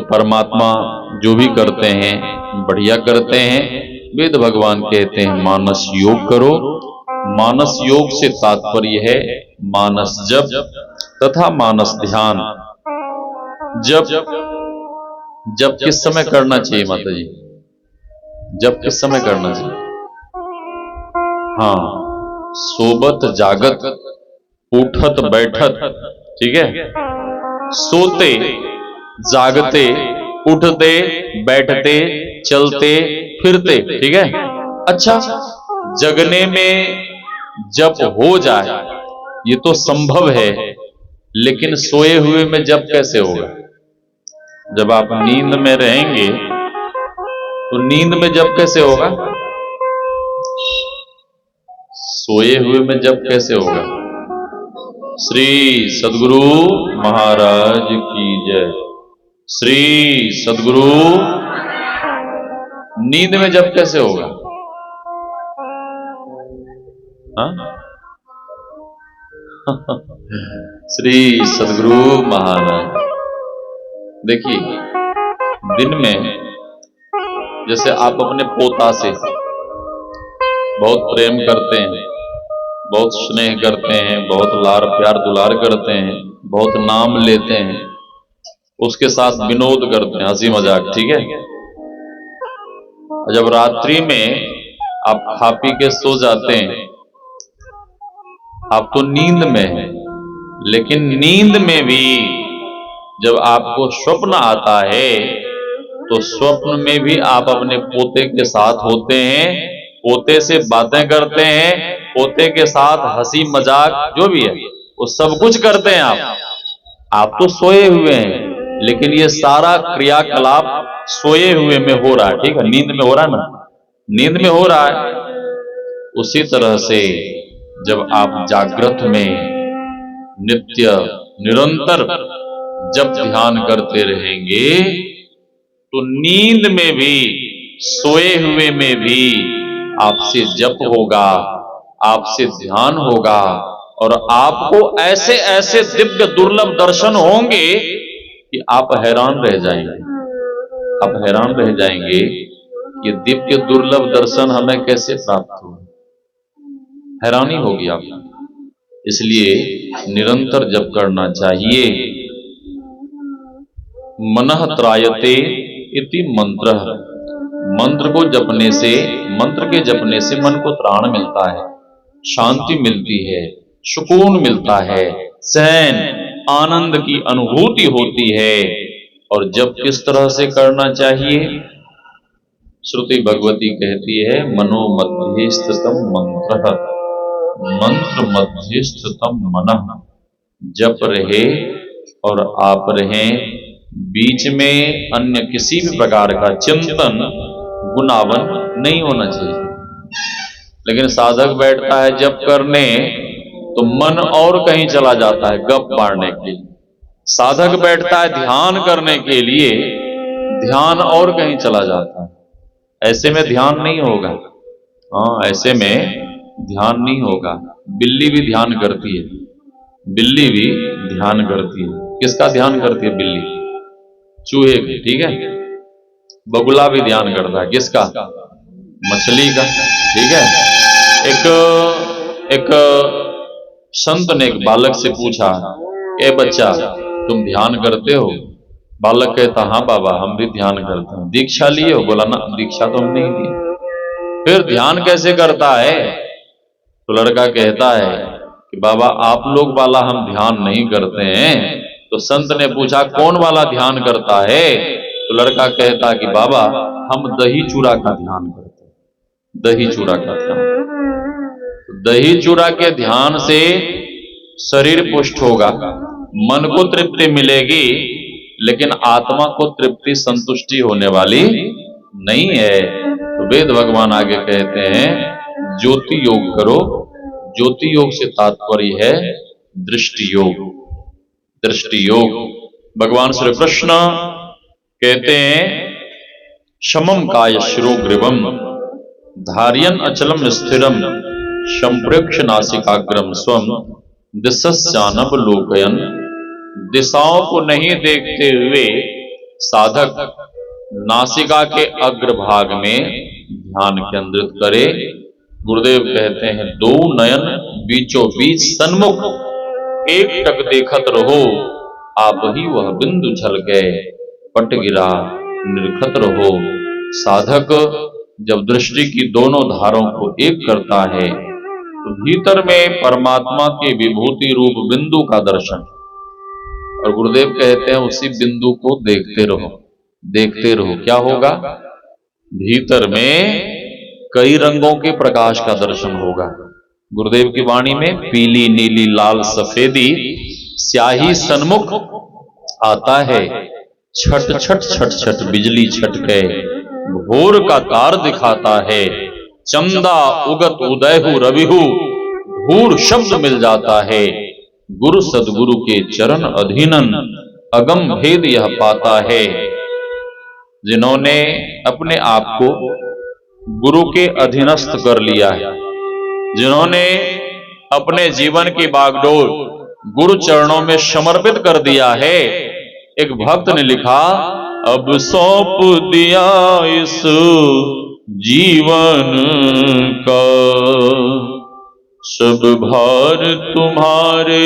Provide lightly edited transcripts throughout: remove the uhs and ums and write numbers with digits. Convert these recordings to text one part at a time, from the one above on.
परमात्मा जो भी करते हैं बढ़िया करते हैं। वेद भगवान कहते हैं मानस योग करो। मानस योग से तात्पर्य है मानस जप तथा मानस ध्यान। जप किस समय करना चाहिए माता जी? जप किस समय करना चाहिए? हाँ, सोबत जागत उठत बैठत, ठीक है। सोते जागते उठते बैठते चलते फिरते, ठीक है। अच्छा, जगने में जप हो जाए ये तो संभव है, लेकिन सोए हुए में जप कैसे होगा? जब आप नींद में रहेंगे तो नींद में जप कैसे होगा? सोए हुए में जप कैसे होगा? श्री सद्गुरु महाराज की जय। श्री सद्गुरु। नींद में जप कैसे होगा? हाँ? श्री सद्गुरु महाराज। देखिए, दिन में जैसे आप अपने पोता से बहुत प्रेम करते हैं, बहुत स्नेह करते हैं, बहुत लार प्यार दुलार करते हैं, बहुत नाम लेते हैं, उसके साथ विनोद करते हैं, हंसी मजाक, ठीक है। जब रात्रि में आप खा पी के सो जाते हैं, आप तो नींद में हैं, लेकिन नींद में भी जब आपको स्वप्न आता है तो स्वप्न में भी आप अपने पोते के साथ होते हैं, पोते से बातें करते हैं, पोते के साथ हंसी मजाक जो भी है वो सब कुछ करते हैं आप तो सोए हुए हैं, लेकिन ये सारा क्रियाकलाप सोए हुए में हो रहा है, ठीक है। नींद में हो रहा है ना, नींद में हो रहा है। उसी तरह से जब आप जागृत में नित्य निरंतर जब ध्यान करते रहेंगे तो नींद में भी सोए हुए में भी आपसे जप होगा, आपसे ध्यान होगा, और आपको ऐसे ऐसे दिव्य दुर्लभ दर्शन होंगे कि आप हैरान रह जाएंगे। आप हैरान रह जाएंगे कि दिव्य दुर्लभ दर्शन हमें कैसे प्राप्त हो, हैरानी होगी आपको। इसलिए निरंतर जप करना चाहिए। मनः त्रायते इति मंत्र। मंत्र को जपने से, मंत्र के जपने से मन को त्राण मिलता है, शांति मिलती है, सुकून मिलता है, चैन आनंद की अनुभूति होती है। और जप किस तरह से करना चाहिए? श्रुति भगवती कहती है मनो मध्ये स्थितम मंत्र, मंत्र मध्य स्थितम मनः। जप रहे और आप रहें, बीच में अन्य किसी भी प्रकार का चिंतन गुनावन नहीं होना चाहिए। लेकिन साधक बैठता है जप करने तो मन और कहीं चला जाता है गप मारने के लिए। साधक बैठता है ध्यान करने के लिए, ध्यान और कहीं चला जाता है। ऐसे में ध्यान नहीं होगा। हाँ, ऐसे में ध्यान नहीं होगा। बिल्ली भी ध्यान करती है, बिल्ली भी ध्यान करती है। किसका ध्यान करती है बिल्ली? चूहे का, ठीक है। बगुला भी ध्यान करता है, किसका? मछली का, ठीक है। एक संत ने एक बालक से पूछा, ए बच्चा तुम ध्यान करते हो? बालक कहता हाँ बाबा हम भी ध्यान करते हैं। दीक्षा लिए हो? बोला ना, दीक्षा तो हम नहीं ली। फिर ध्यान कैसे करता है? तो लड़का कहता है कि बाबा आप लोग वाला हम ध्यान नहीं करते हैं। तो संत ने पूछा कौन वाला ध्यान करता है? तो लड़का कहता कि बाबा हम दही चूड़ा का ध्यान करते हैं, दही चूड़ा का ध्यान। दही चूड़ा के ध्यान से शरीर पुष्ट होगा, मन को तृप्ति मिलेगी, लेकिन आत्मा को तृप्ति संतुष्टि होने वाली नहीं है। तो वेद भगवान आगे कहते हैं ज्योति योग करो। ज्योति योग से तात्पर्य है दृष्टि योग। दृष्टि योग भगवान श्री कृष्ण कहते हैं शमम काय शिरोग्रीवम धार्यन अचलम स्थिरम संप्रेक्ष नासिकाग्रम स्वम दिशस्यानवलोकयन। दिशाओं को नहीं देखते हुए साधक नासिका के अग्रभाग में ध्यान केंद्रित करे। गुरुदेव कहते हैं दो नयन बीचों बीच सन्मुख एक टक देखत रहो, आप ही वह बिंदु छल गए, पट गिरा निर्खत रहो। साधक जब दृष्टि की दोनों धारों को एक करता है तो भीतर में परमात्मा के विभूति रूप बिंदु का दर्शन, और गुरुदेव कहते हैं उसी बिंदु को देखते रहो, देखते रहो। क्या होगा? भीतर में कई रंगों के प्रकाश का दर्शन होगा। गुरुदेव की वाणी में पीली नीली लाल सफेदी स्याही सन्मुख आता है, छट छट छट छट बिजली छटके भोर का तार दिखाता है, चंदा उगत उदयहु रविहु भूर शब्द मिल जाता है। गुरु सदगुरु के चरण अधीनन अगम भेद यह पाता है। जिन्होंने अपने आप को गुरु के अधीनस्थ कर लिया है, जिन्होंने अपने जीवन की बागडोर गुरु चरणों में समर्पित कर दिया है, एक भक्त ने लिखा, अब सौंप दिया इस जीवन का सब भार तुम्हारे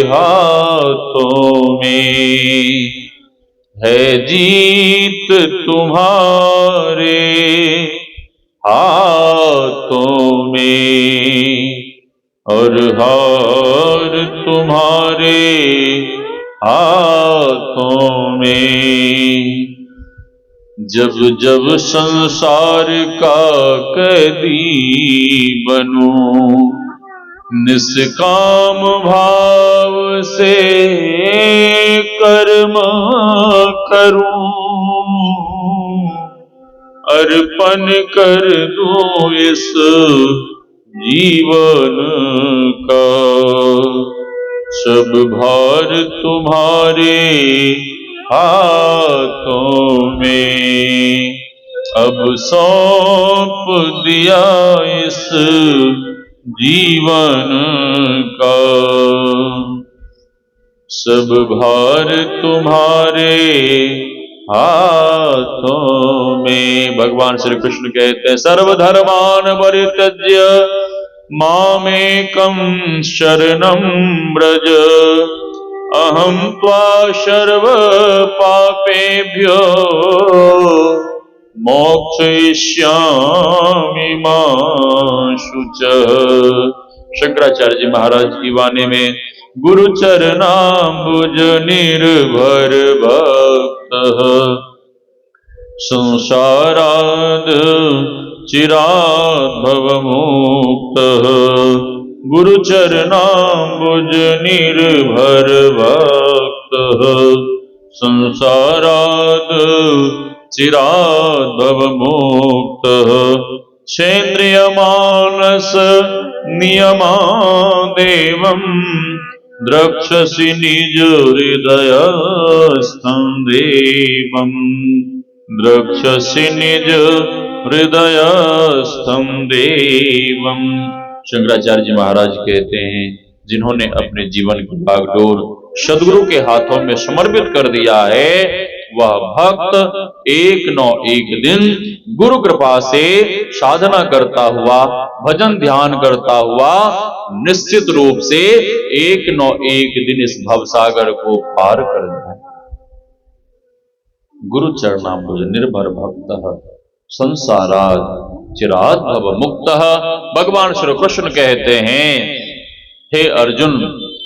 हाथों में, है जीत तुम्हारे हाथों में और हार तुम्हारे हाथों में। जब जब संसार का कैदी बनूं, निष्काम भाव से कर्म करूं, अर्पण कर दूं इस जीवन का सब भार तुम्हारे हाथों में। अब सौंप दिया इस जीवन का सब भार तुम्हारे हाथों में। भगवान श्री कृष्ण कहते हैं, सर्वधर्मान परित्यज्य मामेकं शरणं व्रज, अहं त्वा सर्व पापेभ्यो मोक्षयिष्यामि मा शुचः। शंकराचार्य जी महाराज की वाणी में, गुरु चरणाम्बुज निर्भर भक्त, संसाराद चिराद भवमुक्त, गुरु चरणाम्बुज निर्भर भक्त, संसाराद चिराद भवमुक्त, क्षेत्रिय मानस नियमा देवं द्रक्षसि निज हृदयस्थं देवं, द्रक्षसि निज हृदयस्थं देवं। शंकराचार्य जी महाराज कहते हैं, जिन्होंने अपने जीवन की बागडोर सदगुरु के हाथों में समर्पित कर दिया है, वह भक्त एक न एक दिन गुरु कृपा से साधना करता हुआ, भजन ध्यान करता हुआ निश्चित रूप से एक न एक दिन इस भवसागर को पार कर जाए। गुरु चरणाम्बुज निर्भर भक्त संसाराद चिराद भव मुक्त। भगवान श्री कृष्ण कहते हैं, हे अर्जुन,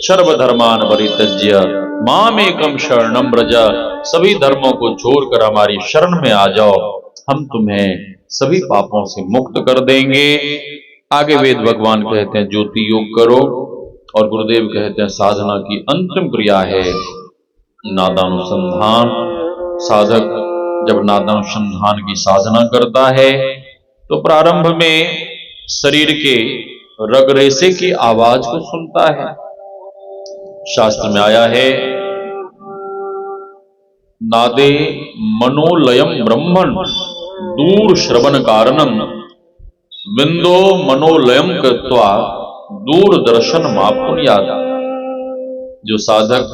सर्वधर्मान परित्यज्य मामेकं शरणं व्रज, सभी धर्मों को छोड़कर हमारी शरण में आ जाओ, हम तुम्हें सभी पापों से मुक्त कर देंगे। आगे वेद भगवान कहते हैं, ज्योति योग करो, और गुरुदेव कहते हैं साधना की अंतिम क्रिया है नादानुसंधान। साधक जब नादानुसंधान की साधना करता है तो प्रारंभ में शरीर के रग रेशे की आवाज को सुनता है। शास्त्र में आया है, नादे मनोलयम ब्रह्मण दूर श्रवण कारणम, बिंदो मनोलयम कृत्वा दूर दर्शन मापुन्याद। जो साधक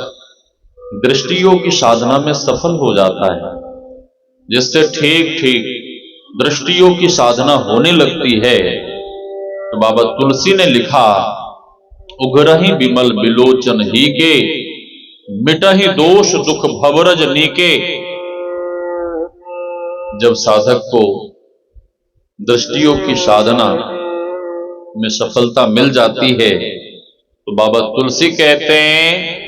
दृष्टियों की साधना में सफल हो जाता है, जिससे ठीक ठीक दृष्टियों की साधना होने लगती है। तो बाबा तुलसी ने लिखा, उघरहि विमल बिलोचन ही के, मिटहि दोष दुख भवरज नीके। जब साधक को दृष्टियों की साधना में सफलता मिल जाती है तो बाबा तुलसी कहते हैं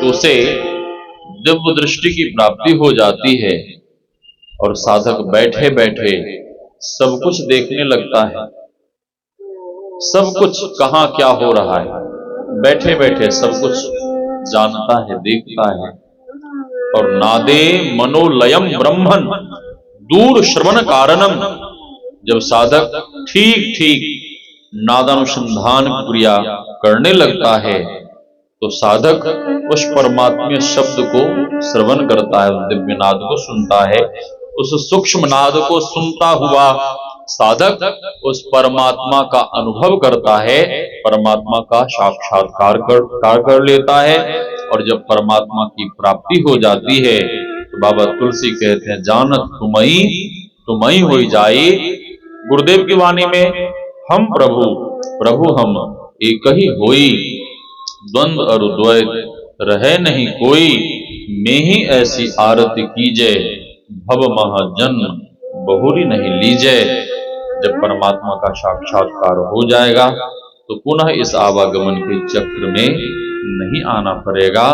कि उसे दिव्य दृष्टि की प्राप्ति हो जाती है और साधक बैठे बैठे सब कुछ देखने लगता है। सब कुछ कहां क्या हो रहा है, बैठे बैठे सब कुछ जानता है, देखता है। और नादे मनोलयम ब्रह्मन दूर श्रवण कारणम। जब साधक ठीक ठीक नादानुसंधान क्रिया करने लगता है तो साधक उस परमात्मीय शब्द को श्रवण करता है, उस दिव्य नाद को सुनता है। उस सूक्ष्म नाद को सुनता हुआ साधक उस परमात्मा का अनुभव करता है, परमात्मा का साक्षात्कार कर लेता है। और जब परमात्मा की प्राप्ति हो जाती है तो बाबा तुलसी कहते हैं, जानत तुमई होई जाई। गुरुदेव की वाणी में, हम प्रभु प्रभु हम एक ही होई, द्वंद और द्वैत रहे नहीं कोई। मैं ही ऐसी आरती कीजे, भव महाजन्म बहुरी नहीं लीजे। जब परमात्मा का साक्षात्कार हो जाएगा तो पुनः इस आवागमन के चक्र में नहीं आना पड़ेगा।